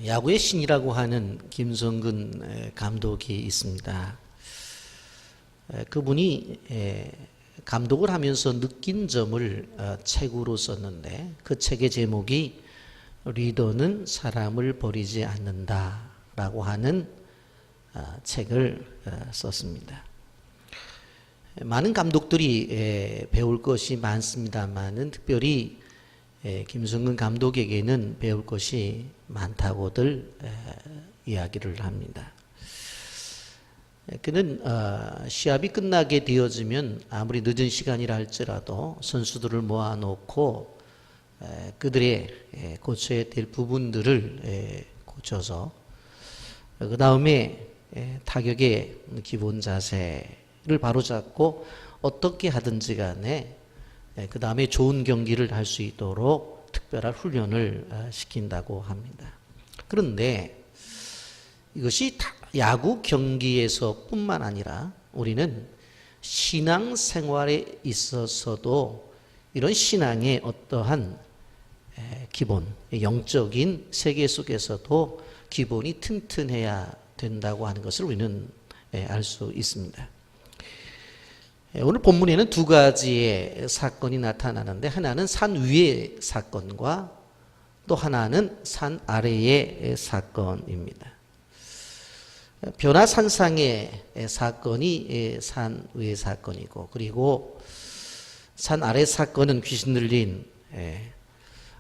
야구의 신이라고 하는 김성근 감독이 있습니다. 그분이 감독을 하면서 느낀 점을 책으로 썼는데 그 책의 제목이 리더는 사람을 버리지 않는다라고 하는 책을 썼습니다. 많은 감독들이 배울 것이 많습니다만은 특별히 김성근 감독에게는 배울 것이 많다고들 이야기를 합니다. 그는 시합이 끝나게 되어지면 아무리 늦은 시간이라 할지라도 선수들을 모아놓고 그들의 고쳐야 될 부분들을 고쳐서 그 다음에 타격의 기본 자세를 바로잡고 어떻게 하든지 간에 그 다음에 좋은 경기를 할 수 있도록 특별한 훈련을 시킨다고 합니다. 그런데 이것이 야구 경기에서 뿐만 아니라 우리는 신앙생활에 있어서도 이런 신앙의 어떠한 기본, 영적인 세계 속에서도 기본이 튼튼해야 된다고 하는 것을 우리는 알 수 있습니다. 오늘 본문에는 두 가지의 사건이 나타나는데 하나는 산 위의 사건과 또 하나는 산 아래의 사건입니다. 변화산상의 사건이 산 위의 사건이고 그리고 산 아래 사건은 귀신 들린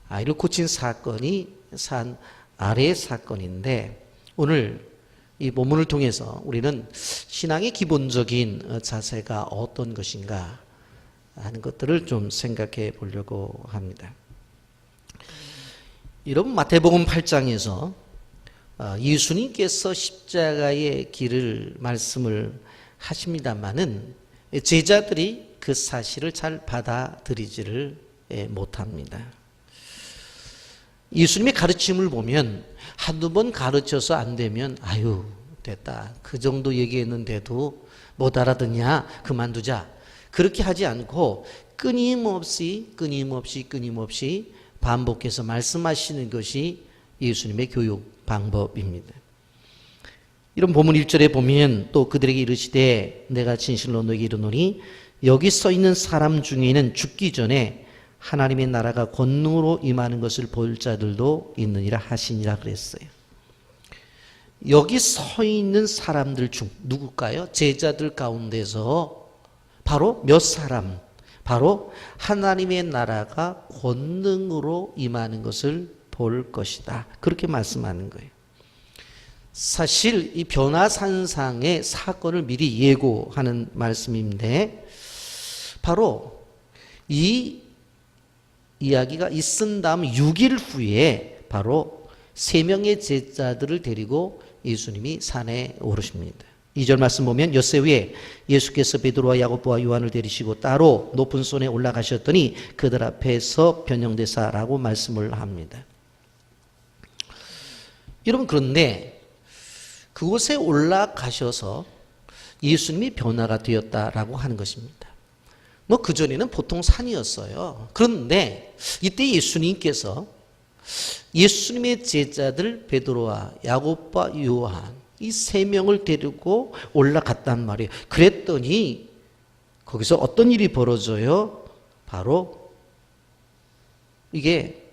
아이를 고친 사건이 산 아래의 사건인데 오늘 이 본문을 통해서 우리는 신앙의 기본적인 자세가 어떤 것인가 하는 것들을 좀 생각해 보려고 합니다. 여러분 마태복음 8장에서 예수님께서 십자가의 길을 말씀을 하십니다마는 제자들이 그 사실을 잘 받아들이지를 못합니다. 예수님의 가르침을 보면 한두 번 가르쳐서 안 되면 아유 됐다 그 정도 얘기했는데도 못 알아듣냐 그만두자 그렇게 하지 않고 끊임없이 반복해서 말씀하시는 것이 예수님의 교육 방법입니다. 이런 본문 1절에 보면 또 그들에게 이르시되 내가 진실로 너에게 이르노니 여기 써 있는 사람 중에는 죽기 전에 하나님의 나라가 권능으로 임하는 것을 볼 자들도 있느니라 하시니라 그랬어요. 여기 서 있는 사람들 중 누굴까요? 제자들 가운데서 바로 몇 사람, 바로 하나님의 나라가 권능으로 임하는 것을 볼 것이다. 그렇게 말씀하는 거예요. 사실 이 변화산상의 사건을 미리 예고하는 말씀인데 바로 이 이야기가 있은 다음 6일 후에 바로 3명의 제자들을 데리고 예수님이 산에 오르십니다. 2절 말씀 보면 엿새 후에 예수께서 베드로와 야고보와 요한을 데리시고 따로 높은 산에 올라가셨더니 그들 앞에서 변형되사라고 말씀을 합니다. 여러분 그런데 그곳에 올라가셔서 예수님이 변화가 되었다라고 하는 것입니다. 그전에는 보통 산이었어요. 그런데 이때 예수님께서 예수님의 제자들 베드로와 야고보와 요한 이 3명을 데리고 올라갔단 말이에요. 그랬더니 거기서 어떤 일이 벌어져요? 바로 이게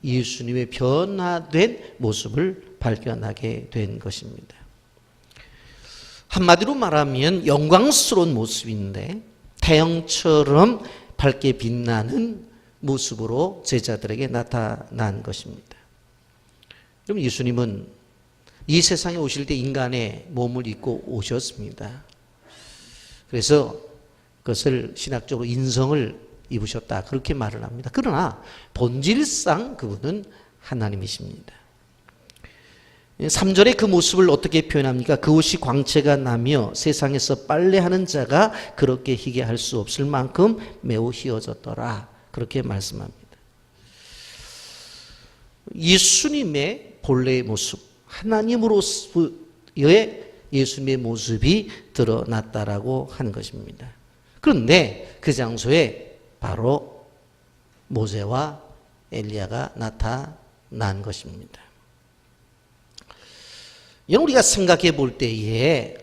예수님의 변화된 모습을 발견하게 된 것입니다. 한마디로 말하면 영광스러운 모습인데 태양처럼 밝게 빛나는 모습으로 제자들에게 나타난 것입니다. 그럼 예수님은 이 세상에 오실 때 인간의 몸을 입고 오셨습니다. 그래서 그것을 신학적으로 인성을 입으셨다 그렇게 말을 합니다. 그러나 본질상 그분은 하나님이십니다. 3절에 그 모습을 어떻게 표현합니까? 그 옷이 광채가 나며 세상에서 빨래하는 자가 그렇게 희게 할 수 없을 만큼 매우 희어졌더라 그렇게 말씀합니다. 예수님의 본래의 모습 하나님으로서의 예수님의 모습이 드러났다라고 하는 것입니다. 그런데 그 장소에 바로 모세와 엘리야가 나타난 것입니다. 우리가 생각해 볼 때에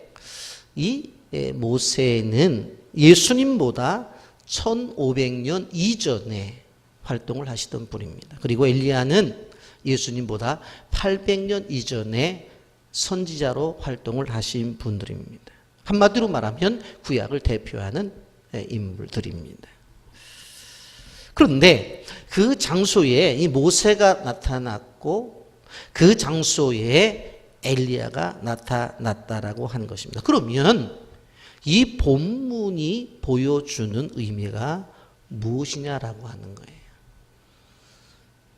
이 모세는 예수님보다 1500년 이전에 활동을 하시던 분입니다. 그리고 엘리야는 예수님보다 800년 이전에 선지자로 활동을 하신 분들입니다. 한마디로 말하면 구약을 대표하는 인물들입니다. 그런데 그 장소에 이 모세가 나타났고 그 장소에 엘리야가 나타났다라고 하는 것입니다. 그러면 이 본문이 보여주는 의미가 무엇이냐라고 하는 거예요.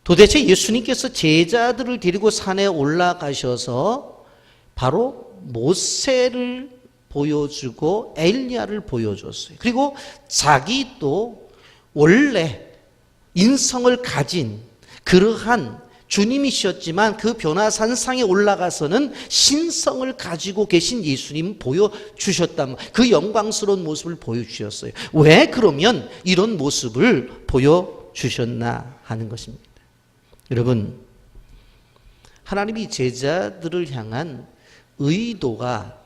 도대체 예수님께서 제자들을 데리고 산에 올라가셔서 바로 모세를 보여주고 엘리야를 보여줬어요. 그리고 자기도 원래 인성을 가진 그러한 주님이셨지만 그 변화산상에 올라가서는 신성을 가지고 계신 예수님 보여주셨다. 그 영광스러운 모습을 보여주셨어요. 왜 그러면 이런 모습을 보여주셨나 하는 것입니다. 여러분, 하나님이 제자들을 향한 의도가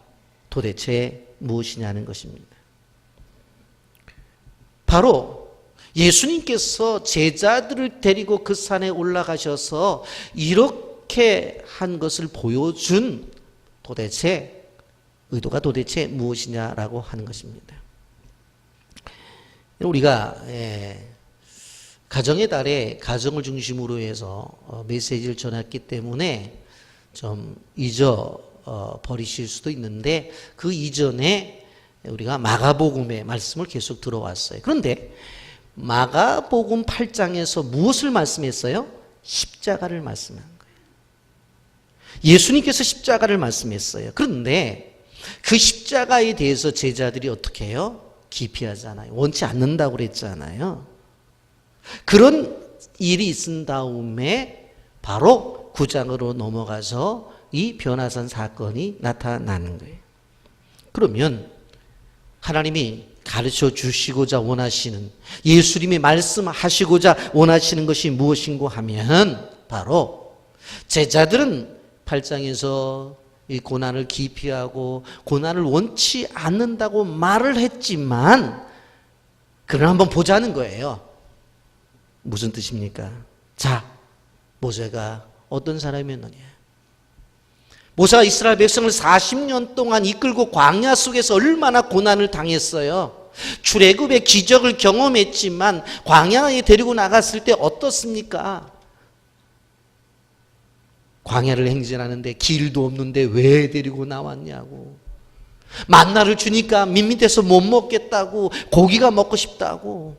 도대체 무엇이냐는 것입니다. 바로 예수님께서 제자들을 데리고 그 산에 올라가셔서 이렇게 한 것을 보여준 도대체 의도가 도대체 무엇이냐라고 하는 것입니다. 우리가 가정의 달에 가정을 중심으로 해서 메시지를 전했기 때문에 좀 버리실 수도 있는데 그 이전에 우리가 마가복음의 말씀을 계속 들어왔어요. 그런데 마가복음 8장에서 무엇을 말씀했어요? 십자가를 말씀한 거예요. 예수님께서 십자가를 말씀했어요. 그런데 그 십자가에 대해서 제자들이 어떻게 해요? 기피하잖아요. 원치 않는다고 그랬잖아요. 그런 일이 있은 다음에 바로 9장으로 넘어가서 이 변화산 사건이 나타나는 거예요. 그러면 하나님이 가르쳐 주시고자 원하시는, 예수님이 말씀하시고자 원하시는 것이 무엇인고 하면 바로 제자들은 8장에서 이 고난을 기피하고 고난을 원치 않는다고 말을 했지만 그러나 한번 보자는 거예요. 무슨 뜻입니까? 자, 모세가 어떤 사람이었느냐? 모세가 이스라엘 백성을 40년 동안 이끌고 광야 속에서 얼마나 고난을 당했어요. 출애굽의 기적을 경험했지만 광야에 데리고 나갔을 때 어떻습니까? 광야를 행진하는데 길도 없는데 왜 데리고 나왔냐고. 만나를 주니까 밋밋해서 못 먹겠다고, 고기가 먹고 싶다고,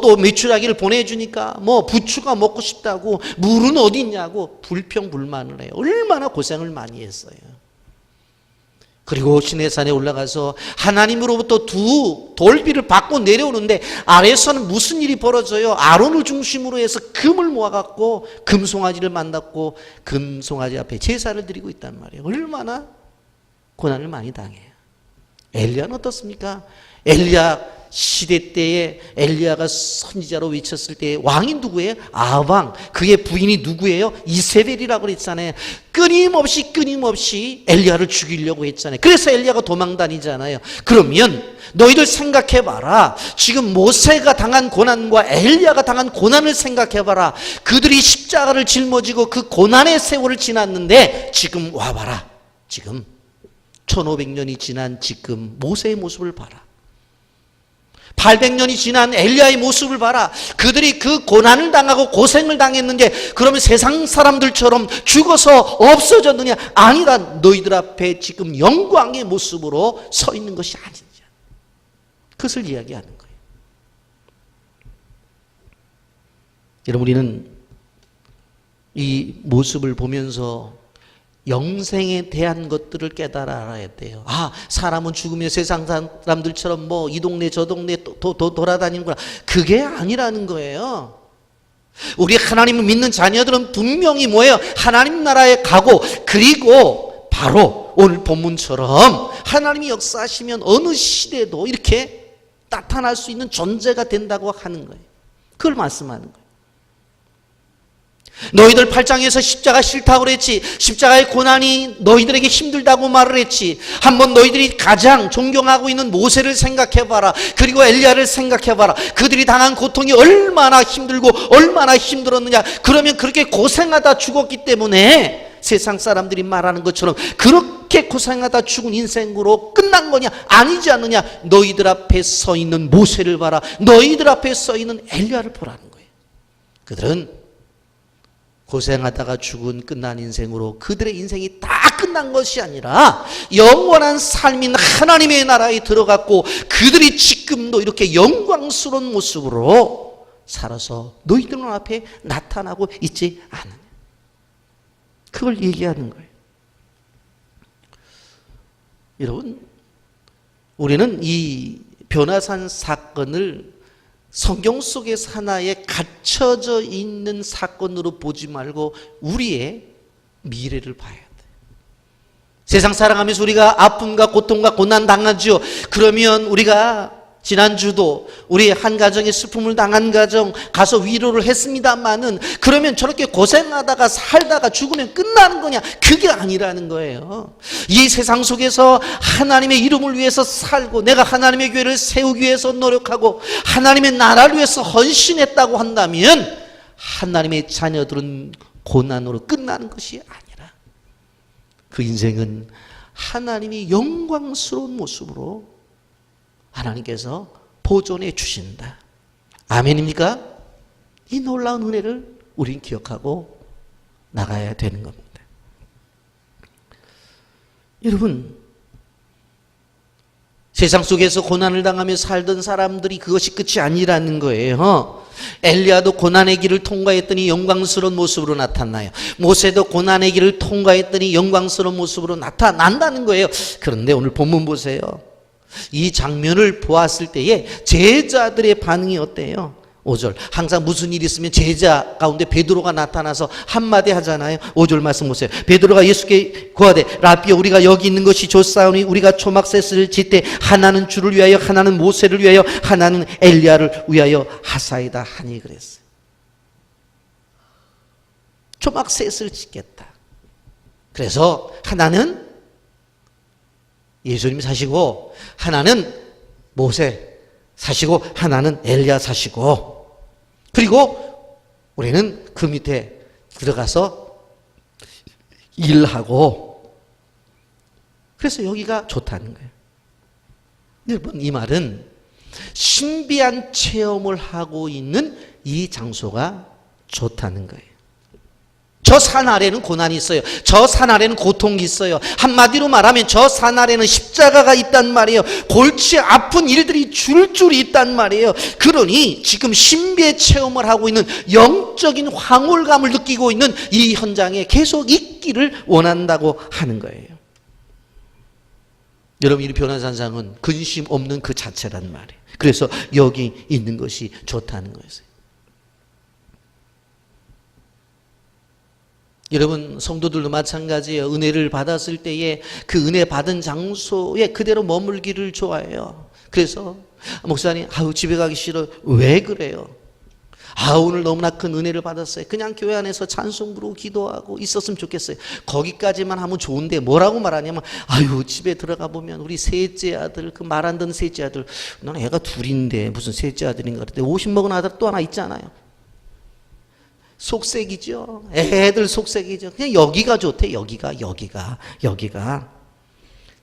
또 메추라기를 보내주니까 부추가 먹고 싶다고, 물은 어디 있냐고 불평불만을 해요. 얼마나 고생을 많이 했어요. 그리고 시내산에 올라가서 하나님으로부터 두 돌비를 받고 내려오는데 아래에서는 무슨 일이 벌어져요? 아론을 중심으로 해서 금을 모아갖고 금송아지를 만났고 금송아지 앞에 제사를 드리고 있단 말이에요. 얼마나 고난을 많이 당해요. 엘리야는 어떻습니까? 엘리야 시대 때에 엘리야가 선지자로 외쳤을 때 왕이 누구예요? 아합. 그의 부인이 누구예요? 이세벨이라고 그랬잖아요. 끊임없이 엘리야를 죽이려고 했잖아요. 그래서 엘리야가 도망 다니잖아요. 그러면 너희들 생각해봐라. 지금 모세가 당한 고난과 엘리야가 당한 고난을 생각해봐라. 그들이 십자가를 짊어지고 그 고난의 세월을 지났는데 지금 와봐라. 지금 1500년이 지난 지금 모세의 모습을 봐라. 800년이 지난 엘리야의 모습을 봐라. 그들이 그 고난을 당하고 고생을 당했는데 그러면 세상 사람들처럼 죽어서 없어졌느냐? 아니다. 너희들 앞에 지금 영광의 모습으로 서 있는 것이 아니냐. 그것을 이야기하는 거예요. 여러분, 우리는 이 모습을 보면서 영생에 대한 것들을 깨달아 알아야 돼요. 사람은 죽으면 세상 사람들처럼 이 동네 저 동네 돌아다니는구나. 그게 아니라는 거예요. 우리 하나님을 믿는 자녀들은 분명히 뭐예요? 하나님 나라에 가고, 그리고 바로 오늘 본문처럼 하나님이 역사하시면 어느 시대도 이렇게 나타날 수 있는 존재가 된다고 하는 거예요. 그걸 말씀하는 거예요. 너희들 8장에서 십자가 싫다고 그랬지. 십자가의 고난이 너희들에게 힘들다고 말을 했지. 한번 너희들이 가장 존경하고 있는 모세를 생각해봐라. 그리고 엘리야를 생각해봐라. 그들이 당한 고통이 얼마나 힘들고 얼마나 힘들었느냐. 그러면 그렇게 고생하다 죽었기 때문에 세상 사람들이 말하는 것처럼 그렇게 고생하다 죽은 인생으로 끝난 거냐? 아니지 않느냐? 너희들 앞에 서 있는 모세를 봐라. 너희들 앞에 서 있는 엘리야를 보라는 거예요. 그들은 고생하다가 죽은 끝난 인생으로 그들의 인생이 다 끝난 것이 아니라 영원한 삶인 하나님의 나라에 들어갔고 그들이 지금도 이렇게 영광스러운 모습으로 살아서 너희들 앞에 나타나고 있지 않느냐. 그걸 얘기하는 거예요. 여러분, 우리는 이 변화산 사건을 성경 속에서 하나의 갇혀져 있는 사건으로 보지 말고 우리의 미래를 봐야 돼. 세상 살아가면서 우리가 아픔과 고통과 고난 당하죠. 그러면 우리가 지난주도 우리 한 가정에 슬픔을 당한 가정 가서 위로를 했습니다마는 그러면 저렇게 고생하다가 살다가 죽으면 끝나는 거냐? 그게 아니라는 거예요. 이 세상 속에서 하나님의 이름을 위해서 살고 내가 하나님의 교회를 세우기 위해서 노력하고 하나님의 나라를 위해서 헌신했다고 한다면 하나님의 자녀들은 고난으로 끝나는 것이 아니라 그 인생은 하나님이 영광스러운 모습으로 하나님께서 보존해 주신다. 아멘입니까? 이 놀라운 은혜를 우린 기억하고 나가야 되는 겁니다. 여러분, 세상 속에서 고난을 당하며 살던 사람들이 그것이 끝이 아니라는 거예요. 엘리야도 고난의 길을 통과했더니 영광스러운 모습으로 나타나요. 모세도 고난의 길을 통과했더니 영광스러운 모습으로 나타난다는 거예요. 그런데 오늘 본문 보세요. 이 장면을 보았을 때에 제자들의 반응이 어때요? 5절. 항상 무슨 일이 있으면 제자 가운데 베드로가 나타나서 한마디 하잖아요. 5절 말씀 보세요. 베드로가 예수께 고하되 라비여 우리가 여기 있는 것이 좋사오니 우리가 초막셋을 짓되 하나는 주를 위하여 하나는 모세를 위하여 하나는 엘리야를 위하여 하사이다 하니 그랬어요. 초막셋을 짓겠다. 그래서 하나는 예수님 사시고 하나는 모세 사시고 하나는 엘리야 사시고 그리고 우리는 그 밑에 들어가서 일하고 그래서 여기가 좋다는 거예요. 여러분 이 말은 신비한 체험을 하고 있는 이 장소가 좋다는 거예요. 저 산 아래는 고난이 있어요. 저 산 아래는 고통이 있어요. 한마디로 말하면 저 산 아래는 십자가가 있단 말이에요. 골치 아픈 일들이 줄줄이 있단 말이에요. 그러니 지금 신비의 체험을 하고 있는 영적인 황홀감을 느끼고 있는 이 현장에 계속 있기를 원한다고 하는 거예요. 여러분 이 변화산상은 근심 없는 그 자체란 말이에요. 그래서 여기 있는 것이 좋다는 거예요. 여러분 성도들도 마찬가지예요. 은혜를 받았을 때에 그 은혜 받은 장소에 그대로 머물기를 좋아해요. 그래서 목사님 집에 가기 싫어. 왜 그래요? 오늘 너무나 큰 은혜를 받았어요. 그냥 교회 안에서 찬송 부르고 기도하고 있었으면 좋겠어요. 거기까지만 하면 좋은데 뭐라고 말하냐면 집에 들어가 보면 우리 셋째 아들 그 말 안 듣는 셋째 아들 난 애가 둘인데 무슨 셋째 아들인가 그랬더니 50 먹은 아들 또 하나 있잖아요. 속색이죠. 애들 속색이죠. 그냥 여기가 좋대. 여기가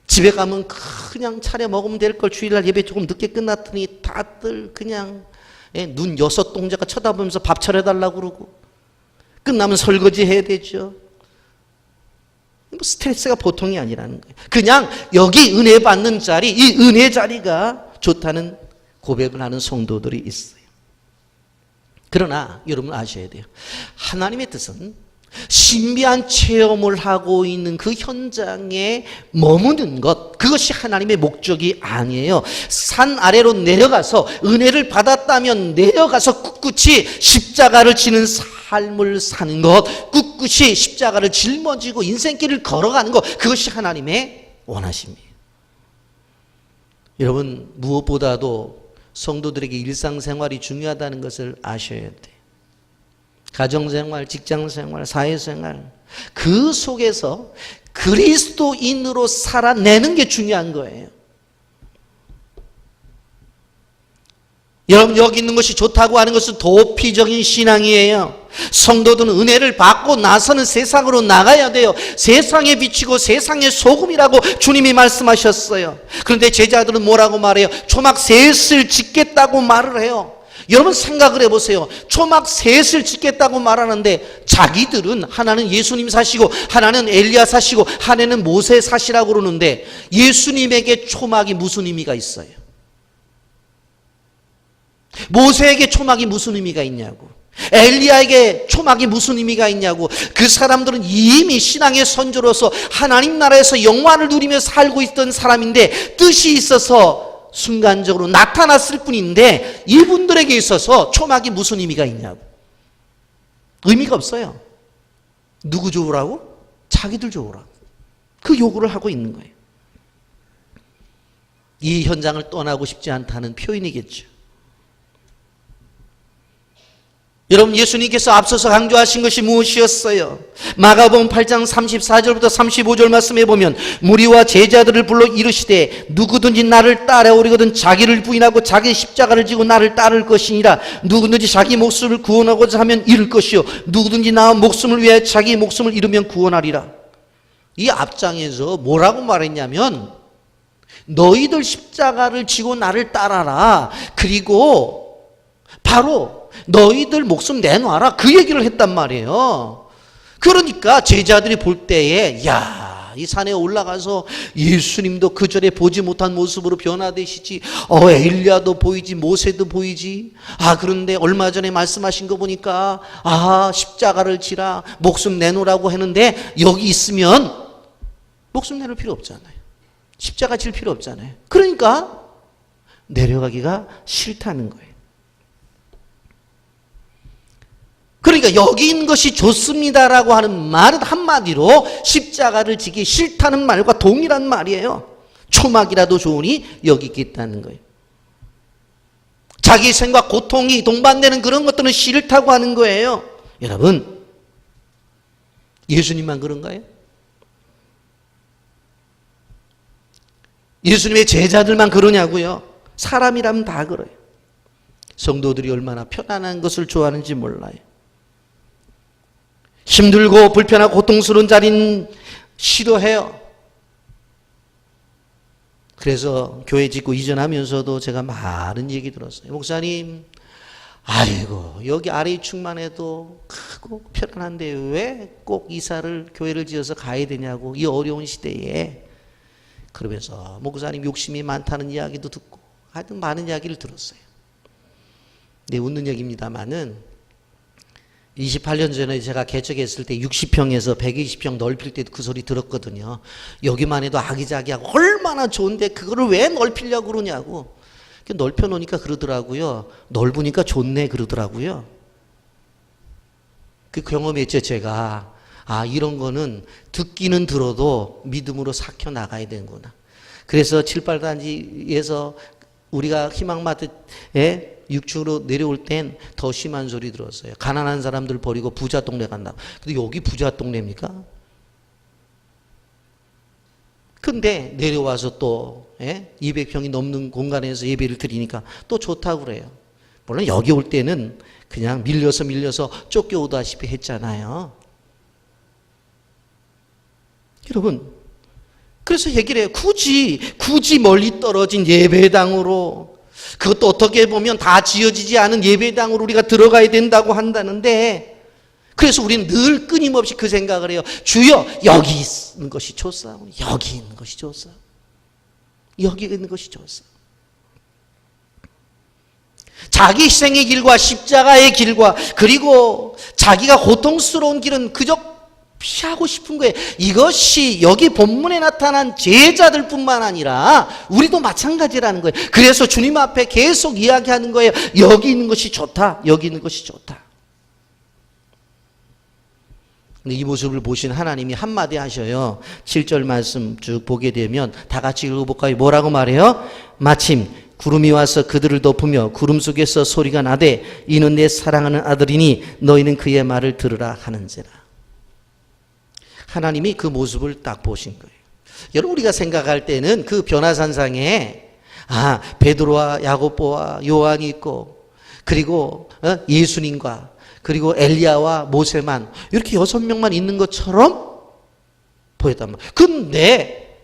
집에 가면 그냥 차려 먹으면 될 걸 주일날 예배 조금 늦게 끝났더니 다들 그냥 눈 6동자가 쳐다보면서 밥 차려달라고 그러고 끝나면 설거지 해야 되죠. 스트레스가 보통이 아니라는 거예요. 그냥 여기 은혜 받는 자리, 이 은혜 자리가 좋다는 고백을 하는 성도들이 있어요. 그러나 여러분 아셔야 돼요. 하나님의 뜻은 신비한 체험을 하고 있는 그 현장에 머무는 것, 그것이 하나님의 목적이 아니에요. 산 아래로 내려가서 은혜를 받았다면 내려가서 꿋꿋이 십자가를 지는 삶을 사는 것, 꿋꿋이 십자가를 짊어지고 인생길을 걸어가는 것, 그것이 하나님의 원하심이에요. 여러분 무엇보다도 성도들에게 일상생활이 중요하다는 것을 아셔야 돼요. 가정생활, 직장생활, 사회생활, 그 속에서 그리스도인으로 살아내는 게 중요한 거예요. 여러분, 여기 있는 것이 좋다고 하는 것은 도피적인 신앙이에요. 성도들은 은혜를 받고 나서는 세상으로 나가야 돼요. 세상에 비치고 세상의 소금이라고 주님이 말씀하셨어요. 그런데 제자들은 뭐라고 말해요? 초막 셋을 짓겠다고 말을 해요. 여러분 생각을 해보세요. 초막 셋을 짓겠다고 말하는데 자기들은 하나는 예수님 사시고 하나는 엘리야 사시고 하나는 모세 사시라고 그러는데 예수님에게 초막이 무슨 의미가 있어요? 모세에게 초막이 무슨 의미가 있냐고, 엘리야에게 초막이 무슨 의미가 있냐고. 그 사람들은 이미 신앙의 선조로서 하나님 나라에서 영광을 누리며 살고 있던 사람인데 뜻이 있어서 순간적으로 나타났을 뿐인데 이분들에게 있어서 초막이 무슨 의미가 있냐고. 의미가 없어요. 누구 좋으라고? 자기들 좋으라고. 그 요구를 하고 있는 거예요. 이 현장을 떠나고 싶지 않다는 표현이겠죠. 여러분, 예수님께서 앞서서 강조하신 것이 무엇이었어요? 마가복음 8장 34절부터 35절 말씀해 보면 무리와 제자들을 불러 이르시되 누구든지 나를 따라오려거든 자기를 부인하고 자기 십자가를 지고 나를 따를 것이니라. 누구든지 자기 목숨을 구원하고자 하면 잃을 것이요 누구든지 나와 목숨을 위하여 자기 목숨을 잃으면 구원하리라. 이 앞장에서 뭐라고 말했냐면 너희들 십자가를 지고 나를 따라라. 그리고 바로 너희들 목숨 내놔라. 그 얘기를 했단 말이에요. 그러니까 제자들이 볼 때에 야, 이 산에 올라가서 예수님도 그 전에 보지 못한 모습으로 변화되시지. 엘리야도 보이지, 모세도 보이지. 그런데 얼마 전에 말씀하신 거 보니까 십자가를 지라, 목숨 내놓으라고 했는데 여기 있으면 목숨 내놓을 필요 없잖아요. 십자가 질 필요 없잖아요. 그러니까 내려가기가 싫다는 거예요. 그러니까 여기 있는 것이 좋습니다라고 하는 말은 한마디로 십자가를 지기 싫다는 말과 동일한 말이에요. 초막이라도 좋으니 여기 있겠다는 거예요. 자기 생과 고통이 동반되는 그런 것들은 싫다고 하는 거예요. 여러분, 예수님만 그런가요? 예수님의 제자들만 그러냐고요? 사람이라면 다 그래요. 성도들이 얼마나 편안한 것을 좋아하는지 몰라요. 힘들고 불편하고 고통스러운 자리는 싫어해요. 그래서 교회 짓고 이전하면서도 제가 많은 얘기 들었어요. 목사님, 아이고 여기 아래이층만 해도 크고 편안한데 왜 꼭 이사를 교회를 지어서 가야 되냐고, 이 어려운 시대에. 그러면서 목사님 욕심이 많다는 이야기도 듣고 하여튼 많은 이야기를 들었어요. 네, 웃는 얘기입니다만은 28년 전에 제가 개척했을 때 60평에서 120평 넓힐 때도 그 소리 들었거든요. 여기만 해도 아기자기하고 얼마나 좋은데 그거를 왜 넓히려고 그러냐고. 넓혀놓으니까 그러더라고요. 넓으니까 좋네 그러더라고요. 그 경험했죠, 제가. 이런 거는 듣기는 들어도 믿음으로 삭혀 나가야 되는구나. 그래서 7,8단지에서 우리가 희망마트에 6층으로 내려올 땐 더 심한 소리 들었어요. 가난한 사람들 버리고 부자 동네 간다. 근데 여기 부자 동네입니까? 근데 내려와서 또 200평이 넘는 공간에서 예배를 드리니까 또 좋다고 그래요. 물론 여기 올 때는 그냥 밀려서 쫓겨오다시피 했잖아요. 여러분, 그래서 얘기를 해요. 굳이 멀리 떨어진 예배당으로, 그것도 어떻게 보면 다 지어지지 않은 예배당으로 우리가 들어가야 된다고 한다는데, 그래서 우리는 늘 끊임없이 그 생각을 해요. 주여, 여기 있는 것이 좋사오니, 여기 있는 것이 좋사오니, 여기 있는 것이 좋사오니. 자기 희생의 길과 십자가의 길과 그리고 자기가 고통스러운 길은 그저 피하고 싶은 거예요. 이것이 여기 본문에 나타난 제자들 뿐만 아니라 우리도 마찬가지라는 거예요. 그래서 주님 앞에 계속 이야기하는 거예요. 여기 있는 것이 좋다. 여기 있는 것이 좋다. 근데 이 모습을 보신 하나님이 한마디 하셔요. 7절 말씀 쭉 보게 되면 다 같이 읽어볼까요? 뭐라고 말해요? 마침 구름이 와서 그들을 덮으며 구름 속에서 소리가 나되 이는 내 사랑하는 아들이니 너희는 그의 말을 들으라 하는지라. 하나님이 그 모습을 딱 보신 거예요. 여러분, 우리가 생각할 때는 그 변화산상에 베드로와 야고보와 요한이 있고, 그리고 예수님과, 그리고 엘리야와 모세만, 이렇게 6명만 있는 것처럼 보였단 말이에요. 근데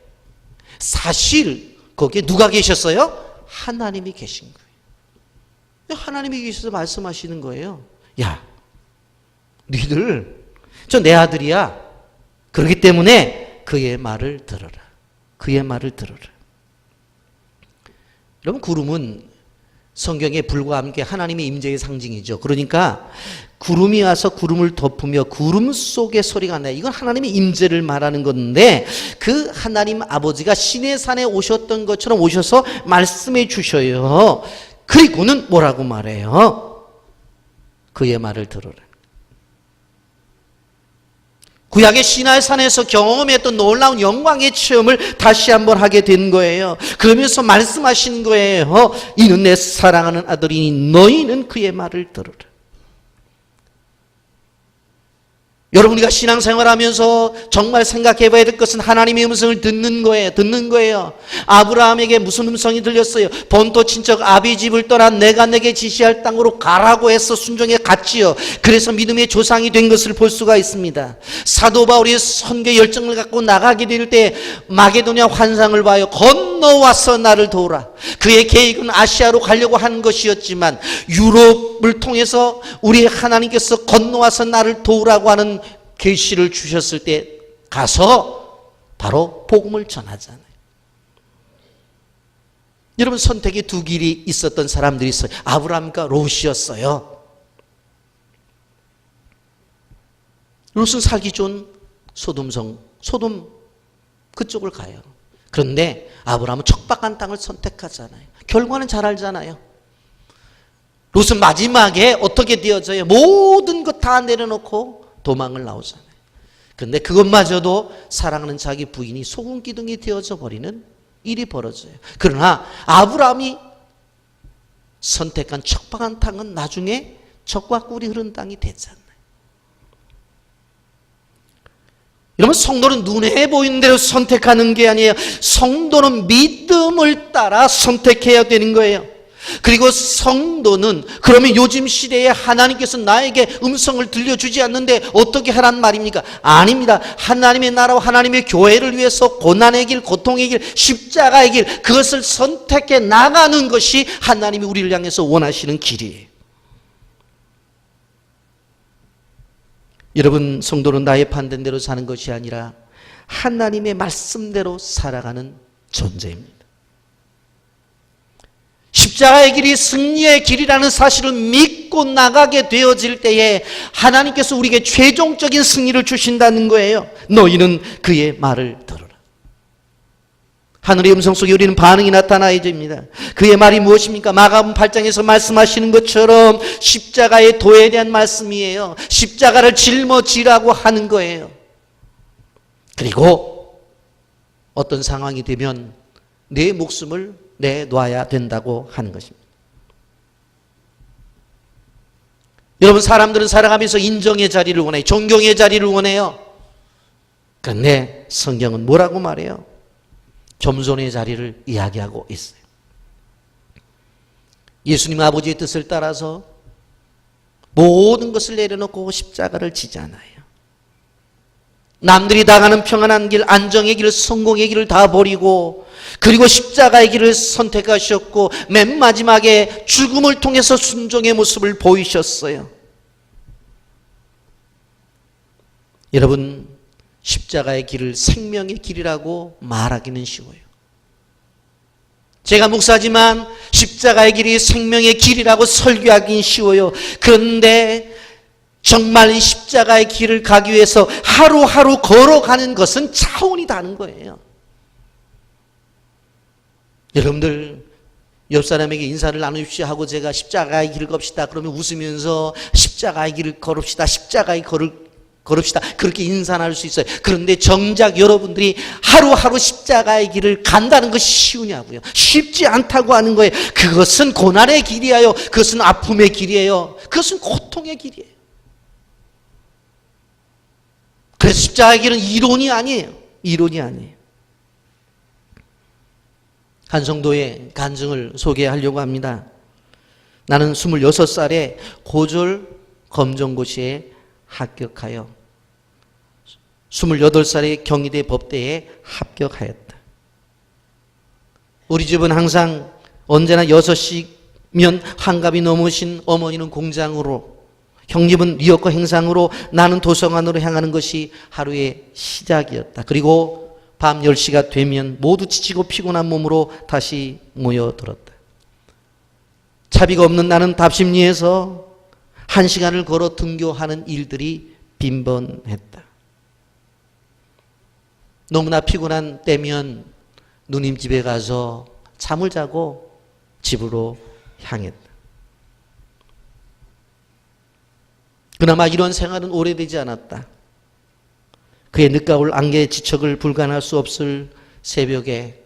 사실 거기에 누가 계셨어요? 하나님이 계신 거예요. 하나님이 계셔서 말씀하시는 거예요. 야, 니들 저 내 아들이야. 그렇기 때문에 그의 말을 들어라. 그의 말을 들어라. 여러분, 구름은 성경에 불과 함께 하나님의 임재의 상징이죠. 그러니까 구름이 와서 구름을 덮으며 구름 속에 소리가 나요. 이건 하나님의 임재를 말하는 건데, 그 하나님 아버지가 시내산에 오셨던 것처럼 오셔서 말씀해 주셔요. 그리고는 뭐라고 말해요? 그의 말을 들으라. 구약의 시내산에서 경험했던 놀라운 영광의 체험을 다시 한번 하게 된 거예요. 그러면서 말씀하신 거예요. 이는 내 사랑하는 아들이니 너희는 그의 말을 들으라. 여러분, 우리가 신앙생활하면서 정말 생각해 봐야 될 것은 하나님의 음성을 듣는 거예요. 아브라함에게 무슨 음성이 들렸어요? 본토 친척 아비 집을 떠나 내가 내게 지시할 땅으로 가라고 해서 순종해 갔지요. 그래서 믿음의 조상이 된 것을 볼 수가 있습니다. 사도 바울이 선교 열정을 갖고 나가게 될 때 마게도냐 환상을 봐요. 건너와서 나를 도우라. 그의 계획은 아시아로 가려고 하는 것이었지만 유럽을 통해서 우리 하나님께서 건너와서 나를 도우라고 하는 계시를 주셨을 때 가서 바로 복음을 전하잖아요. 여러분, 선택의 두 길이 있었던 사람들이 있어요. 아브라함과 롯이었어요. 롯은 살기 좋은 소돔 그쪽을 가요. 그런데 아브라함은 척박한 땅을 선택하잖아요. 결과는 잘 알잖아요. 롯은 마지막에 어떻게 되어져요? 모든 것 다 내려놓고 도망을 나오잖아요. 그런데 그것마저도 사랑하는 자기 부인이 소금 기둥이 되어져 버리는 일이 벌어져요. 그러나 아브라함이 선택한 척박한 땅은 나중에 젖과 꿀이 흐른 땅이 됐잖아요. 여러분, 성도는 눈에 보이는 대로 선택하는 게 아니에요. 성도는 믿음을 따라 선택해야 되는 거예요. 그리고 성도는 그러면 요즘 시대에 하나님께서 나에게 음성을 들려주지 않는데 어떻게 하란 말입니까? 아닙니다. 하나님의 나라와 하나님의 교회를 위해서 고난의 길, 고통의 길, 십자가의 길, 그것을 선택해 나가는 것이 하나님이 우리를 향해서 원하시는 길이에요. 여러분, 성도는 나의 판단대로 사는 것이 아니라 하나님의 말씀대로 살아가는 존재입니다. 십자가의 길이 승리의 길이라는 사실을 믿고 나가게 되어질 때에 하나님께서 우리에게 최종적인 승리를 주신다는 거예요. 너희는 그의 말을 들어라. 하늘의 음성 속에 우리는 반응이 나타나야 됩니다. 그의 말이 무엇입니까? 마가복음 8장에서 말씀하시는 것처럼 십자가의 도에 대한 말씀이에요. 십자가를 짊어지라고 하는 거예요. 그리고 어떤 상황이 되면 내 목숨을 내놔야 된다고 하는 것입니다. 여러분, 사람들은 살아가면서 인정의 자리를 원해요. 존경의 자리를 원해요. 그런데 성경은 뭐라고 말해요? 겸손의 자리를 이야기하고 있어요. 예수님 아버지의 뜻을 따라서 모든 것을 내려놓고 십자가를 지잖아요. 남들이 나가는 평안한 길, 안정의 길, 성공의 길을 다 버리고 그리고 십자가의 길을 선택하셨고 맨 마지막에 죽음을 통해서 순종의 모습을 보이셨어요. 여러분, 십자가의 길을 생명의 길이라고 말하기는 쉬워요. 제가 목사지만 십자가의 길이 생명의 길이라고 설교하기는 쉬워요. 그런데 정말 이 십자가의 길을 가기 위해서 하루하루 걸어가는 것은 차원이 다른 거예요. 여러분들, 옆 사람에게 인사를 나누십시오 하고 제가 십자가의 길을 겁시다 그러면 웃으면서 십자가의 길을 걸읍시다, 십자가의 그럽시다. 그렇게 인산할 수 있어요. 그런데 정작 여러분들이 하루하루 십자가의 길을 간다는 것이 쉬우냐고요. 쉽지 않다고 하는 거예요. 그것은 고난의 길이에요. 그것은 아픔의 길이에요. 그것은 고통의 길이에요. 그래서 십자가의 길은 이론이 아니에요. 이론이 아니에요. 한 성도의 간증을 소개하려고 합니다. 나는 26살에 고졸 검정고시에 합격하여 28살에 경희대 법대에 합격하였다. 우리 집은 항상 언제나 6시면 환갑이 넘으신 어머니는 공장으로, 형님은 리어커 행상으로, 나는 도서관으로 향하는 것이 하루의 시작이었다. 그리고 밤 10시가 되면 모두 지치고 피곤한 몸으로 다시 모여들었다. 차비가 없는 나는 답심리에서 1시간을 걸어 등교하는 일들이 빈번했다. 너무나 피곤한 때면 누님 집에 가서 잠을 자고 집으로 향했다. 그나마 이런 생활은 오래되지 않았다. 그의 늦가을 안개 지척을 불간할 수 없을 새벽에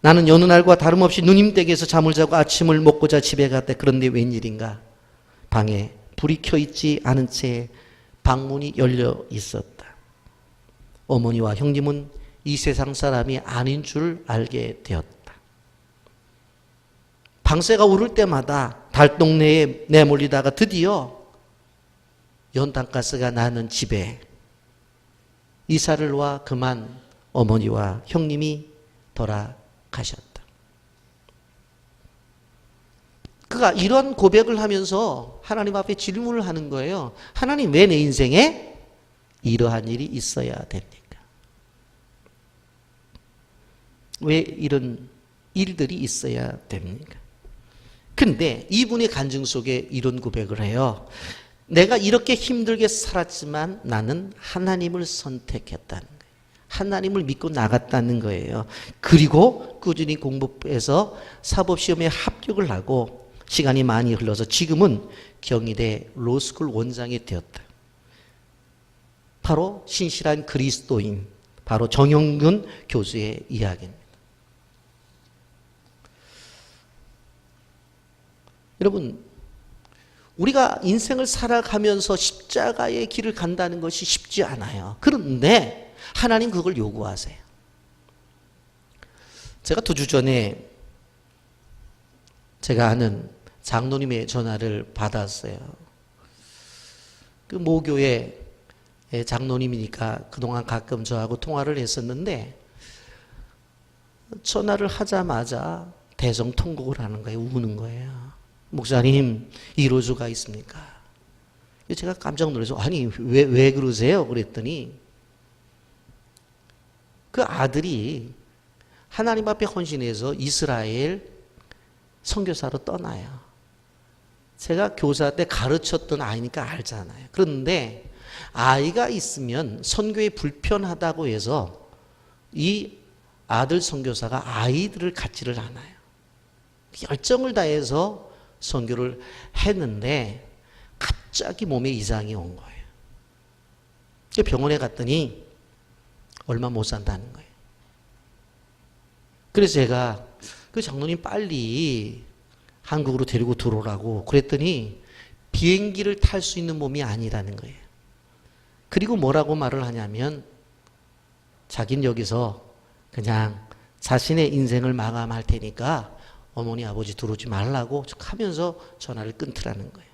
나는 여느 날과 다름없이 누님 댁에서 잠을 자고 아침을 먹고자 집에 갔다. 그런데 웬일인가 방에 불이 켜 있지 않은 채 방문이 열려 있었다. 어머니와 형님은 이 세상 사람이 아닌 줄 알게 되었다. 방새가 울을 때마다 달동네에 내몰리다가 드디어 연탄가스가 나는 집에 이사를 와 그만 어머니와 형님이 돌아가셨다. 그가 이런 고백을 하면서 하나님 앞에 질문을 하는 거예요. 하나님, 왜 내 인생에 이러한 일이 있어야 됩니까? 왜 이런 일들이 있어야 됩니까? 근데 이분의 간증 속에 이런 고백을 해요. 내가 이렇게 힘들게 살았지만 나는 하나님을 선택했다는 거예요. 하나님을 믿고 나갔다는 거예요. 그리고 꾸준히 공부해서 사법시험에 합격을 하고 시간이 많이 흘러서 지금은 경희대 로스쿨 원장이 되었다. 바로 신실한 그리스도인, 바로 정영균 교수의 이야기입니다. 여러분, 우리가 인생을 살아가면서 십자가의 길을 간다는 것이 쉽지 않아요. 그런데 하나님 그걸 요구하세요. 제가 2주 전에 제가 아는 장로님의 전화를 받았어요. 그 모교의 장로님이니까 그동안 가끔 저하고 통화를 했었는데 전화를 하자마자 대성통곡을 하는 거예요. 우는 거예요. 목사님, 이로주가 있습니까? 제가 깜짝 놀라서 아니 왜 그러세요? 그랬더니 그 아들이 하나님 앞에 헌신해서 이스라엘 선교사로 떠나요. 제가 교사 때 가르쳤던 아이니까 알잖아요. 그런데 아이가 있으면 선교에 불편하다고 해서 이 아들 선교사가 아이들을 갖지를 않아요. 열정을 다해서 선교를 했는데 갑자기 몸에 이상이 온 거예요. 병원에 갔더니 얼마 못 산다는 거예요. 그래서 제가 그 장로님 빨리 한국으로 데리고 들어오라고 그랬더니 비행기를 탈 수 있는 몸이 아니라는 거예요. 그리고 뭐라고 말을 하냐면 자기는 여기서 그냥 자신의 인생을 마감할 테니까 어머니 아버지 들어오지 말라고 하면서 전화를 끊더라는 거예요.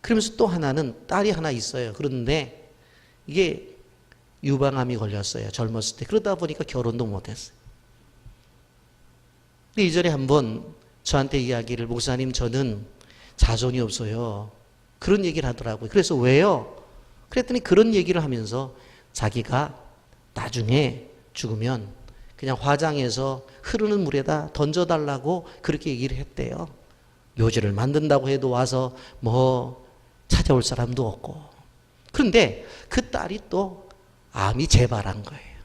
그러면서 또 하나는 딸이 하나 있어요. 그런데 이게 유방암이 걸렸어요. 젊었을 때. 그러다 보니까 결혼도 못했어요. 근데 이전에 한번 저한테 이야기를, 목사님 저는 자손이 없어요. 그런 얘기를 하더라고요. 그래서 왜요? 그랬더니 그런 얘기를 하면서 자기가 나중에 죽으면 그냥 화장해서 흐르는 물에다 던져달라고 그렇게 얘기를 했대요. 묘지를 만든다고 해도 와서 뭐 찾아올 사람도 없고. 그런데 그 딸이 또 암이 재발한 거예요.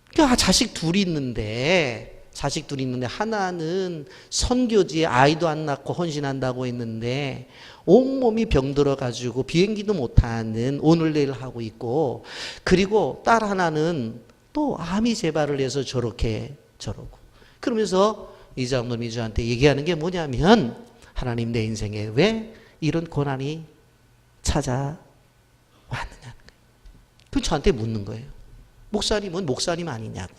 그러니까 자식 둘이 있는데 자식 둘이 있는데 하나는 선교지에 아이도 안 낳고 헌신한다고 했는데 온몸이 병들어가지고 비행기도 못하는 오늘 내일 하고 있고, 그리고 딸 하나는 또 암이 재발을 해서 저렇게 저러고, 그러면서 이 장로님이 저한테 얘기하는 게 뭐냐면, 하나님 내 인생에 왜 이런 고난이 찾아왔느냐. 그 저한테 묻는 거예요. 목사님은 목사님 아니냐고.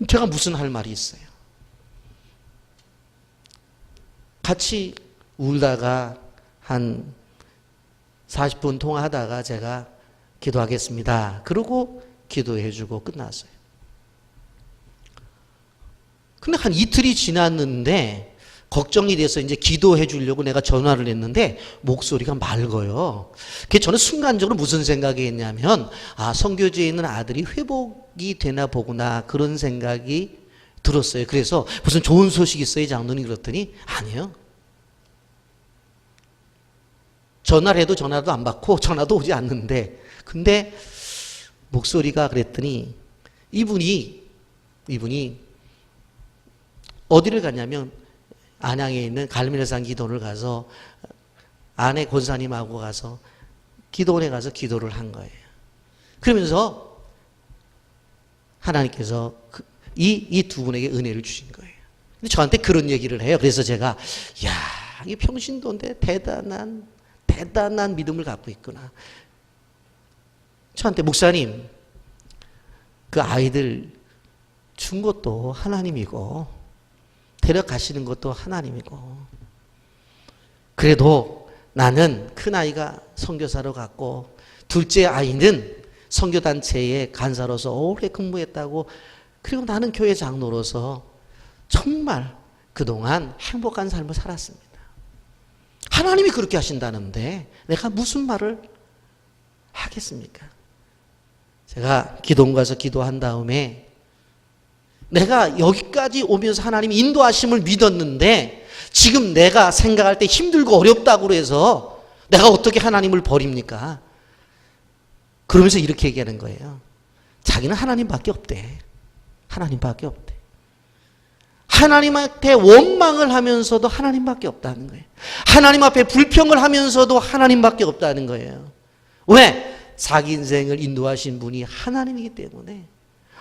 제가 무슨 할 말이 있어요. 같이 울다가 한 40분 통화하다가 제가 기도하겠습니다. 그러고 기도해주고 끝났어요. 근데 한 이틀이 지났는데 걱정이 돼서 이제 기도해 주려고 내가 전화를 했는데 목소리가 맑어요. 그게 저는 순간적으로 무슨 생각이 했냐면, 아, 선교지에 있는 아들이 회복이 되나 보구나, 그런 생각이 들었어요. 그래서 무슨 좋은 소식 있어요, 장로님? 그랬더니 아니요. 전화를 해도 전화도 안 받고 전화도 오지 않는데, 근데 목소리가 그랬더니 이분이 어디를 갔냐면 안양에 있는 갈멜산 기도원을 가서 아내 권사님하고 가서 기도원에 가서 기도를 한 거예요. 그러면서 하나님께서 이 두 분에게 은혜를 주신 거예요. 근데 저한테 그런 얘기를 해요. 그래서 제가, 야, 이게 평신도인데 대단한 믿음을 갖고 있구나. 저한테, 목사님, 그 아이들 준 것도 하나님이고 데려가시는 것도 하나님이고, 그래도 나는 큰아이가 선교사로 갔고 둘째 아이는 선교단체의 간사로서 오래 근무했다고, 그리고 나는 교회 장로로서 정말 그동안 행복한 삶을 살았습니다. 하나님이 그렇게 하신다는데 내가 무슨 말을 하겠습니까? 제가 기도원 가서 기도한 다음에, 내가 여기까지 오면서 하나님이 인도하심을 믿었는데 지금 내가 생각할 때 힘들고 어렵다고 해서 내가 어떻게 하나님을 버립니까? 그러면서 이렇게 얘기하는 거예요. 자기는 하나님밖에 없대. 하나님밖에 없대. 하나님한테 원망을 하면서도 하나님밖에 없다는 거예요. 하나님 앞에 불평을 하면서도 하나님밖에 없다는 거예요. 왜? 자기 인생을 인도하신 분이 하나님이기 때문에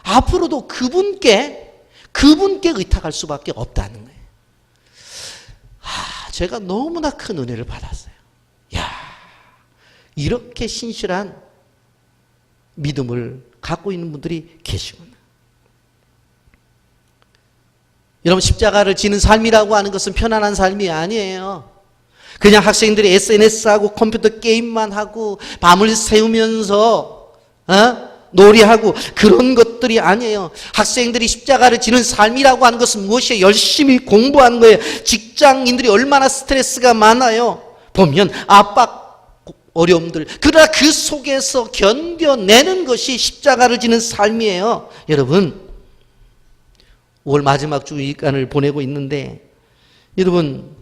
앞으로도 그분께 의탁할 수밖에 없다는 거예요. 제가 너무나 큰 은혜를 받았어요. 야, 이렇게 신실한 믿음을 갖고 있는 분들이 계시구나. 여러분, 십자가를 지는 삶이라고 하는 것은 편안한 삶이 아니에요. 그냥 학생들이 SNS하고 컴퓨터 게임만 하고 밤을 새우면서 놀이하고 그런 것들이 아니에요. 학생들이 십자가를 지는 삶이라고 하는 것은 무엇이에요? 열심히 공부하는 거예요. 직장인들이 얼마나 스트레스가 많아요. 보면 압박, 어려움들. 그러나 그 속에서 견뎌내는 것이 십자가를 지는 삶이에요. 여러분, 5월 마지막 주일간을 보내고 있는데, 여러분,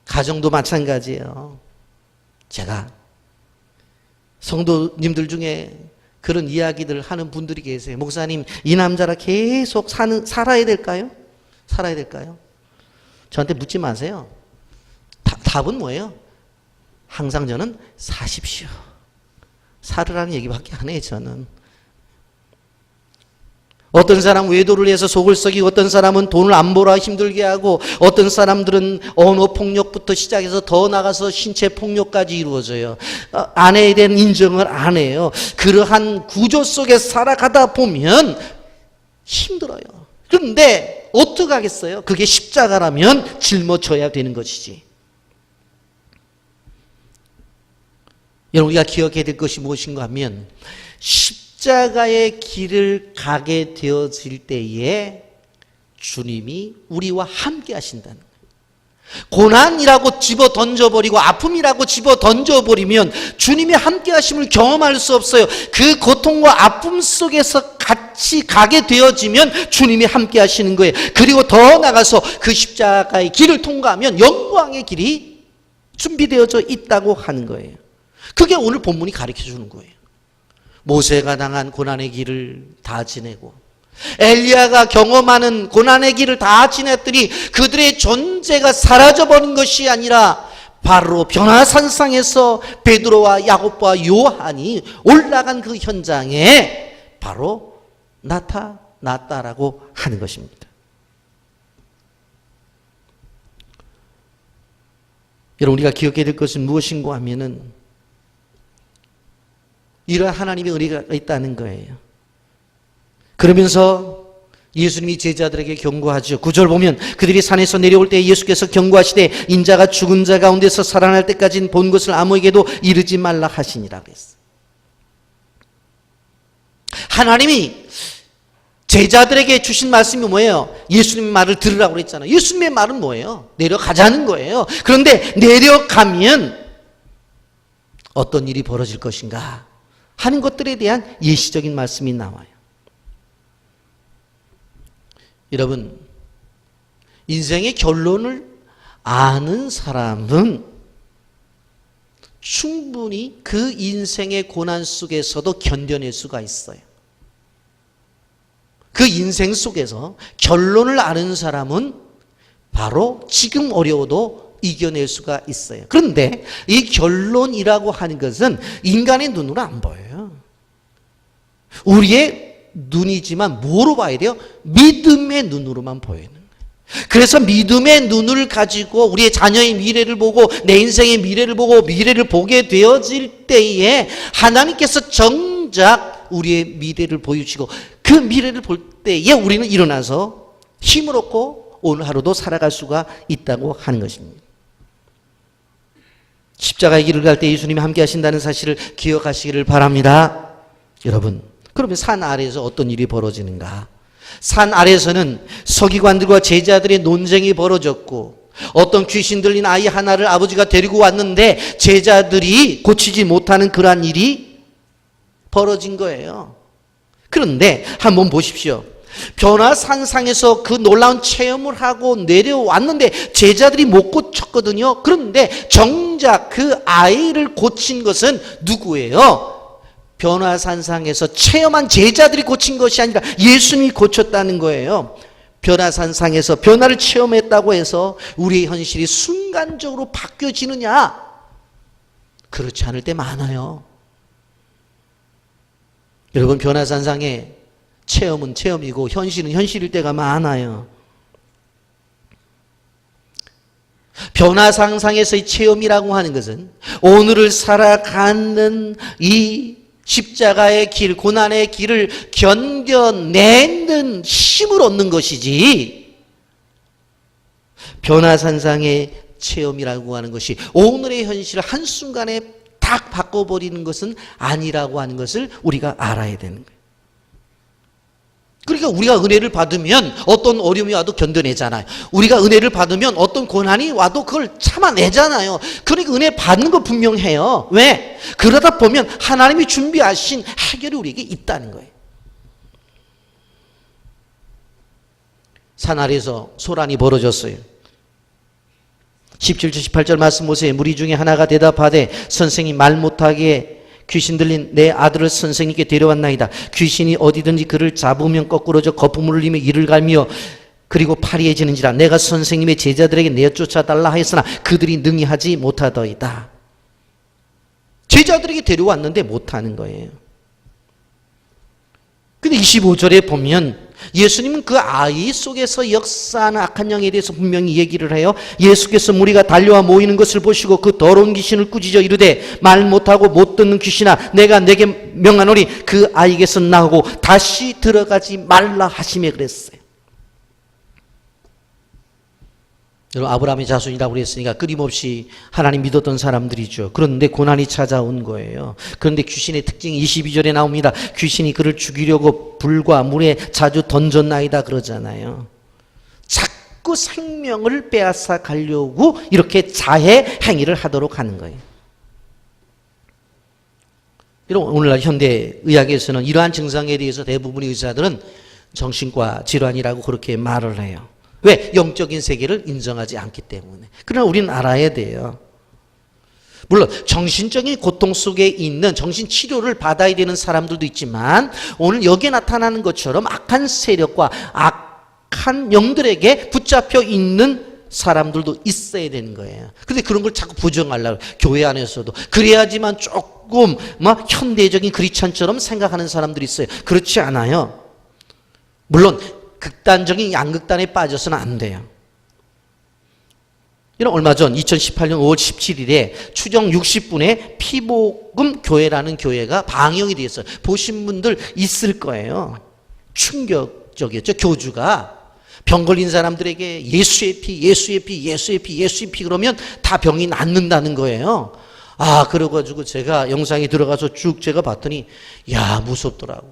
가정도 마찬가지예요. 제가 성도님들 중에 그런 이야기들 하는 분들이 계세요. 목사님, 이 남자랑 계속 살아야 될까요? 살아야 될까요? 저한테 묻지 마세요. 답은 뭐예요? 항상 저는 사십시오. 살으라는 얘기밖에 안 해요, 저는. 어떤 사람은 외도를 해서 속을 썩이고, 어떤 사람은 돈을 안 벌어 힘들게 하고, 어떤 사람들은 언어폭력부터 시작해서 더 나가서 신체폭력까지 이루어져요. 아내에 대한 인정을 안 해요. 그러한 구조 속에 살아가다 보면 힘들어요. 그런데 어떻게 하겠어요? 그게 십자가라면 짊어져야 되는 것이지. 여러분, 우리가 기억해야 될 것이 무엇인가 하면, 십자가의 길을 가게 되어질 때에 주님이 우리와 함께 하신다는 거예요. 고난이라고 집어 던져버리고 아픔이라고 집어 던져버리면 주님이 함께 하심을 경험할 수 없어요. 그 고통과 아픔 속에서 같이 가게 되어지면 주님이 함께 하시는 거예요. 그리고 더 나가서 그 십자가의 길을 통과하면 영광의 길이 준비되어져 있다고 하는 거예요. 그게 오늘 본문이 가르쳐 주는 거예요. 모세가 당한 고난의 길을 다 지내고 엘리야가 경험하는 고난의 길을 다 지났더니 그들의 존재가 사라져버린 것이 아니라 바로 변화산상에서 베드로와 야고보와 요한이 올라간 그 현장에 바로 나타났다라고 하는 것입니다. 여러분, 우리가 기억해야 될 것은 무엇인가 하면은 이러한 하나님의 은혜가 있다는 거예요. 그러면서 예수님이 제자들에게 경고하죠. 9절 보면 그들이 산에서 내려올 때 예수께서 경고하시되 인자가 죽은 자 가운데서 살아날 때까지는 본 것을 아무에게도 이르지 말라 하시니라 그랬어요. 하나님이 제자들에게 주신 말씀이 뭐예요? 예수님의 말을 들으라고 그랬잖아요. 예수님의 말은 뭐예요? 내려가자는 거예요. 그런데 내려가면 어떤 일이 벌어질 것인가 하는 것들에 대한 예시적인 말씀이 나와요. 여러분, 인생의 결론을 아는 사람은 충분히 그 인생의 고난 속에서도 견뎌낼 수가 있어요. 그 인생 속에서 결론을 아는 사람은 바로 지금 어려워도 이겨낼 수가 있어요. 그런데 이 결론이라고 하는 것은 인간의 눈으로 안 보여요. 우리의 눈이지만 뭐로 봐야 돼요? 믿음의 눈으로만 보이는 거예요. 그래서 믿음의 눈을 가지고 우리의 자녀의 미래를 보고 내 인생의 미래를 보고 미래를 보게 되어질 때에 하나님께서 정작 우리의 미래를 보여주시고 그 미래를 볼 때에 우리는 일어나서 힘을 얻고 오늘 하루도 살아갈 수가 있다고 하는 것입니다. 십자가의 길을 갈 때 예수님이 함께 하신다는 사실을 기억하시기를 바랍니다. 여러분, 그러면 산 아래에서 어떤 일이 벌어지는가? 산 아래에서는 서기관들과 제자들의 논쟁이 벌어졌고 어떤 귀신 들린 아이 하나를 아버지가 데리고 왔는데 제자들이 고치지 못하는 그러한 일이 벌어진 거예요. 그런데 한번 보십시오. 변화산상에서 그 놀라운 체험을 하고 내려왔는데 제자들이 못 고쳤거든요. 그런데 정작 그 아이를 고친 것은 누구예요? 변화산상에서 체험한 제자들이 고친 것이 아니라 예수님이 고쳤다는 거예요. 변화산상에서 변화를 체험했다고 해서 우리의 현실이 순간적으로 바뀌어지느냐? 그렇지 않을 때 많아요. 여러분, 변화산상의 체험은 체험이고 현실은 현실일 때가 많아요. 변화산상에서의 체험이라고 하는 것은 오늘을 살아가는 이 십자가의 길, 고난의 길을 견뎌내는 힘을 얻는 것이지 변화산상의 체험이라고 하는 것이 오늘의 현실을 한순간에 딱 바꿔버리는 것은 아니라고 하는 것을 우리가 알아야 되는 거예요. 그러니까 우리가 은혜를 받으면 어떤 어려움이 와도 견뎌내잖아요. 우리가 은혜를 받으면 어떤 고난이 와도 그걸 참아내잖아요. 그러니까 은혜 받는 거 분명해요. 왜? 그러다 보면 하나님이 준비하신 해결이 우리에게 있다는 거예요. 산 아래에서 소란이 벌어졌어요. 17절 18절 말씀 보세요. 무리 중에 하나가 대답하되 선생님 말 못하게 귀신 들린 내 아들을 선생님께 데려왔나이다. 귀신이 어디든지 그를 잡으면 거꾸로져 거품을 흘리며 이를 갈며 그리고 파리해지는지라. 내가 선생님의 제자들에게 내쫓아달라 하였으나 그들이 능히 하지 못하더이다. 제자들에게 데려왔는데 못하는 거예요. 근데 25절에 보면 예수님은 그 아이 속에서 역사하는 악한 영에 대해서 분명히 얘기를 해요. 예수께서 무리가 달려와 모이는 것을 보시고 그 더러운 귀신을 꾸짖어 이르되 말 못하고 못 듣는 귀신아 내가 내게 명하노니 그 아이에게서 나오고 다시 들어가지 말라 하시며 그랬어요. 여러분, 아브라함의 자손이라고 그랬으니까 끊임없이 하나님 믿었던 사람들이죠. 그런데 고난이 찾아온 거예요. 그런데 귀신의 특징이 22절에 나옵니다. 귀신이 그를 죽이려고 불과 물에 자주 던졌나이다 그러잖아요. 자꾸 생명을 빼앗아 가려고 이렇게 자해 행위를 하도록 하는 거예요. 여러분, 오늘날 현대 의학에서는 이러한 증상에 대해서 대부분의 의사들은 정신과 질환이라고 그렇게 말을 해요. 왜? 영적인 세계를 인정하지 않기 때문에. 그러나 우리는 알아야 돼요. 물론 정신적인 고통 속에 있는 정신치료를 받아야 되는 사람들도 있지만 오늘 여기에 나타나는 것처럼 악한 세력과 악한 영들에게 붙잡혀 있는 사람들도 있어야 되는 거예요. 근데 그런 걸 자꾸 부정하려고 교회 안에서도 그래야지만 조금 막 현대적인 크리스천처럼 생각하는 사람들이 있어요. 그렇지 않아요. 물론 극단적인 양극단에 빠져서는 안 돼요. 이런 얼마 전 2018년 5월 17일에 추정 60분의 피복음 교회라는 교회가 방영이 되었어요. 보신 분들 있을 거예요. 충격적이었죠. 교주가 병 걸린 사람들에게 예수의 피, 예수의 피, 예수의 피, 예수의 피 그러면 다 병이 낫는다는 거예요. 아, 그래가지고 제가 영상에 들어가서 쭉 제가 봤더니 야, 무섭더라고.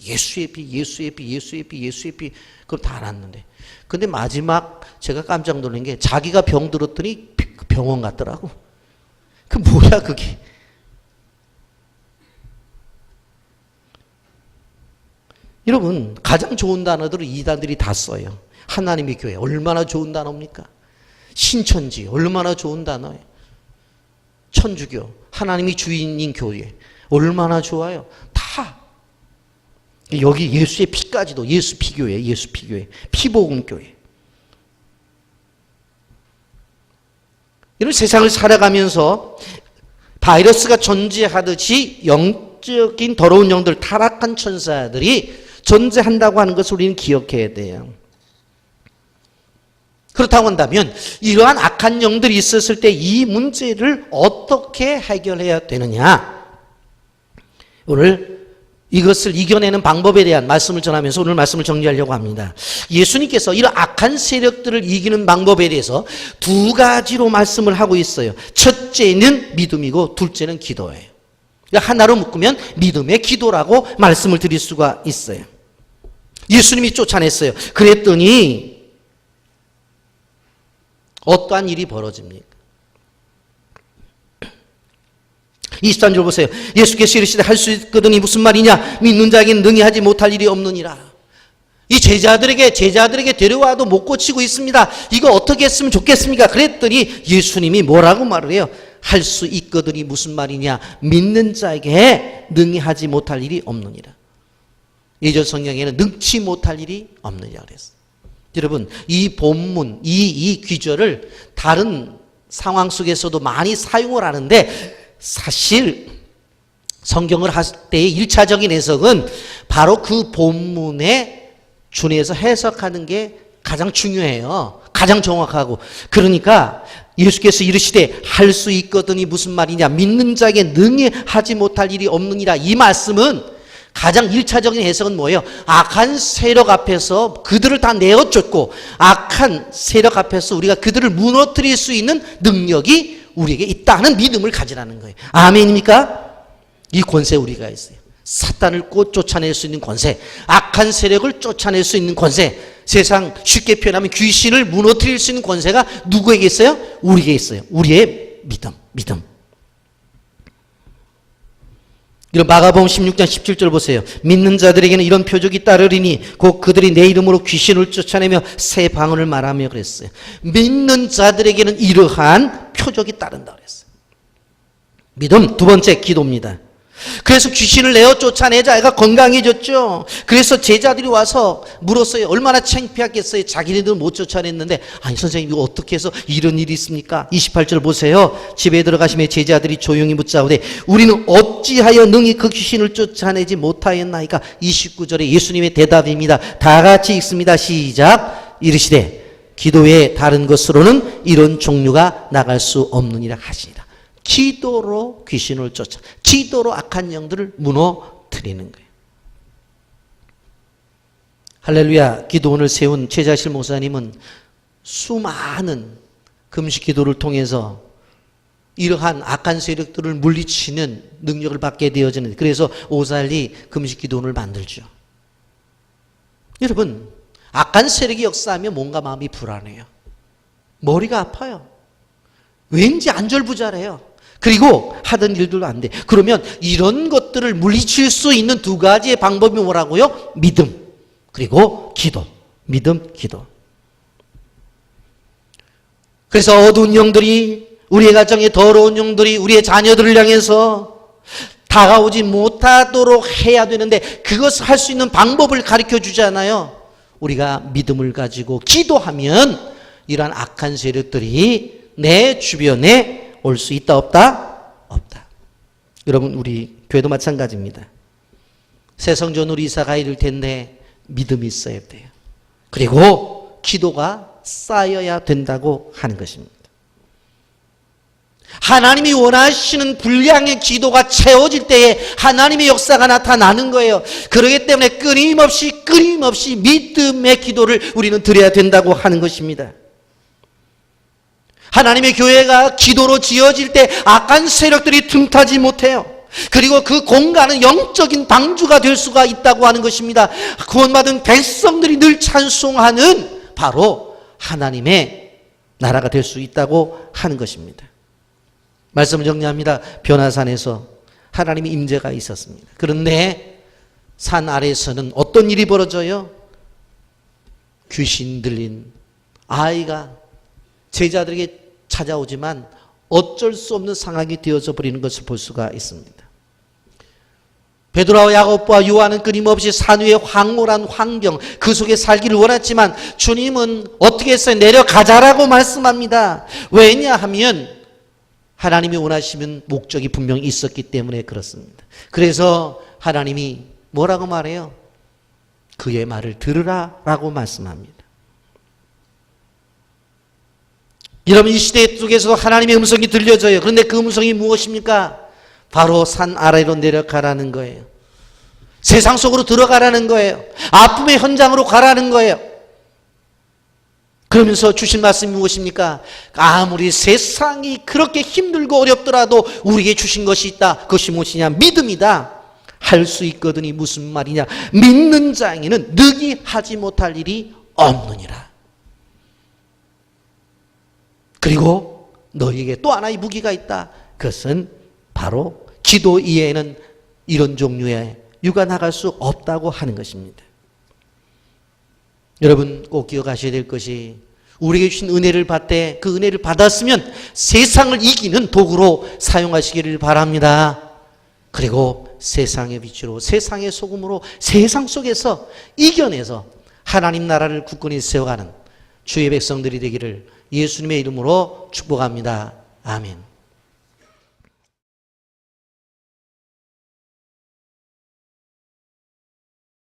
예수의 피, 예수의 피, 예수의 피, 예수의 피 그럼 다 낫는데. 근데 마지막 제가 깜짝 놀란 게 자기가 병 들었더니 병원 갔더라고. 그 뭐야 그게. 여러분 가장 좋은 단어들을 이단들이 다 써요. 하나님의 교회 얼마나 좋은 단어입니까? 신천지 얼마나 좋은 단어예요. 천주교 하나님이 주인인 교회 얼마나 좋아요. 다 여기 예수의 피까지도 예수 피교회, 예수 피교회, 피복음 교회. 이런 세상을 살아가면서 바이러스가 존재하듯이 영적인 더러운 영들, 타락한 천사들이 존재한다고 하는 것을 우리는 기억해야 돼요. 그렇다고 한다면 이러한 악한 영들이 있었을 때 이 문제를 어떻게 해결해야 되느냐? 오늘 이것을 이겨내는 방법에 대한 말씀을 전하면서 오늘 말씀을 정리하려고 합니다. 예수님께서 이런 악한 세력들을 이기는 방법에 대해서 두 가지로 말씀을 하고 있어요. 첫째는 믿음이고 둘째는 기도예요. 하나로 묶으면 믿음의 기도라고 말씀을 드릴 수가 있어요. 예수님이 쫓아냈어요. 그랬더니 어떠한 일이 벌어집니까? 23절 보세요. 예수께서 이르시되 할 수 있거든이 무슨 말이냐? 믿는 자에게는 능히 하지 못할 일이 없느니라. 이 제자들에게 데려와도 못 고치고 있습니다. 이거 어떻게 했으면 좋겠습니까? 그랬더니 예수님이 뭐라고 말을 해요? 할 수 있거든이 무슨 말이냐? 믿는 자에게 능히 하지 못할 일이 없느니라. 예전 성경에는 능치 못할 일이 없느니라 그랬어요. 여러분 이 본문 이 귀절을 다른 상황 속에서도 많이 사용을 하는데 사실 성경을 할 때의 1차적인 해석은 바로 그 본문에 준해서 해석하는 게 가장 중요해요. 가장 정확하고. 그러니까 예수께서 이르시되 할 수 있거든이 무슨 말이냐? 믿는 자에게 능히 하지 못할 일이 없느니라. 이 말씀은 가장 1차적인 해석은 뭐예요? 악한 세력 앞에서 그들을 다 내어쫓고 악한 세력 앞에서 우리가 그들을 무너뜨릴 수 있는 능력이 우리에게 있다는 믿음을 가지라는 거예요. 아멘입니까? 이 권세 우리가 있어요. 사탄을 쫓아낼 수 있는 권세, 악한 세력을 쫓아낼 수 있는 권세, 세상 쉽게 표현하면 귀신을 무너뜨릴 수 있는 권세가 누구에게 있어요? 우리에게 있어요. 우리의 믿음. 이런 마가복음 16장 17절 보세요. 믿는 자들에게는 이런 표적이 따르리니 곧 그들이 내 이름으로 귀신을 쫓아내며 새 방언을 말하며 그랬어요. 믿는 자들에게는 이러한 표적이 따른다 그랬어요. 믿음. 두 번째 기도입니다. 그래서 귀신을 내어 쫓아내자 애가 건강해졌죠. 그래서 제자들이 와서 물었어요. 얼마나 창피하겠어요. 자기네들은 못 쫓아냈는데 아니 선생님 이거 어떻게 해서 이런 일이 있습니까? 28절 보세요. 집에 들어가시며 제자들이 조용히 묻자오되 우리는 어찌하여 능히 그 귀신을 쫓아내지 못하였나이까? 29절에 예수님의 대답입니다. 다 같이 읽습니다. 시작. 이르시되 기도 외에 다른 것으로는 이런 종류가 나갈 수 없느니라 하시니라. 기도로 귀신을 쫓아, 기도로 악한 영들을 무너뜨리는 거예요. 할렐루야. 기도원을 세운 최자실 목사님은 수많은 금식 기도를 통해서 이러한 악한 세력들을 물리치는 능력을 받게 되어지는, 그래서 오살리 금식 기도원을 만들죠. 여러분 악한 세력이 역사하면 뭔가 마음이 불안해요. 머리가 아파요. 왠지 안절부절해요. 그리고 하던 일들도 안 돼. 그러면 이런 것들을 물리칠 수 있는 두 가지의 방법이 뭐라고요? 믿음 그리고 기도. 믿음, 기도. 그래서 어두운 영들이 우리의 가정에 더러운 영들이 우리의 자녀들을 향해서 다가오지 못하도록 해야 되는데 그것을 할 수 있는 방법을 가르쳐 주잖아요. 우리가 믿음을 가지고 기도하면 이러한 악한 세력들이 내 주변에 올 수 있다 없다? 없다. 여러분 우리 교회도 마찬가지입니다. 새 성전으로 이사가 이를 텐데 믿음이 있어야 돼요. 그리고 기도가 쌓여야 된다고 하는 것입니다. 하나님이 원하시는 분량의 기도가 채워질 때에 하나님의 역사가 나타나는 거예요. 그렇기 때문에 끊임없이 믿음의 기도를 우리는 드려야 된다고 하는 것입니다. 하나님의 교회가 기도로 지어질 때 악한 세력들이 틈타지 못해요. 그리고 그 공간은 영적인 방주가 될 수가 있다고 하는 것입니다. 구원받은 백성들이 늘 찬송하는 바로 하나님의 나라가 될 수 있다고 하는 것입니다. 말씀을 정리합니다. 변화산에서 하나님의 임재가 있었습니다. 그런데 산 아래에서는 어떤 일이 벌어져요? 귀신 들린 아이가 제자들에게 찾아오지만 어쩔 수 없는 상황이 되어져 버리는 것을 볼 수가 있습니다. 베드로와 야고보와 요한은 끊임없이 산 위의 황홀한 환경 그 속에 살기를 원했지만 주님은 어떻게 했어요? 내려가자라고 말씀합니다. 왜냐하면 하나님이 원하시는 목적이 분명히 있었기 때문에 그렇습니다. 그래서 하나님이 뭐라고 말해요? 그의 말을 들으라 라고 말씀합니다. 여러분 이 시대 속에서도 하나님의 음성이 들려져요. 그런데 그 음성이 무엇입니까? 바로 산 아래로 내려가라는 거예요. 세상 속으로 들어가라는 거예요. 아픔의 현장으로 가라는 거예요. 그러면서 주신 말씀이 무엇입니까? 아무리 세상이 그렇게 힘들고 어렵더라도 우리에게 주신 것이 있다. 그것이 무엇이냐? 믿음이다. 할 수 있거든이 무슨 말이냐? 믿는 자에게는 능히 하지 못할 일이 없느니라. 그리고 너희에게 또 하나의 무기가 있다. 그것은 바로 기도 이외에는 이런 종류의 유가 나갈 수 없다고 하는 것입니다. 여러분 꼭 기억하셔야 될 것이 우리에게 주신 은혜를 받되 그 은혜를 받았으면 세상을 이기는 도구로 사용하시기를 바랍니다. 그리고 세상의 빛으로 세상의 소금으로 세상 속에서 이겨내서 하나님 나라를 굳건히 세워가는 주의 백성들이 되기를 예수님의 이름으로 축복합니다. 아멘.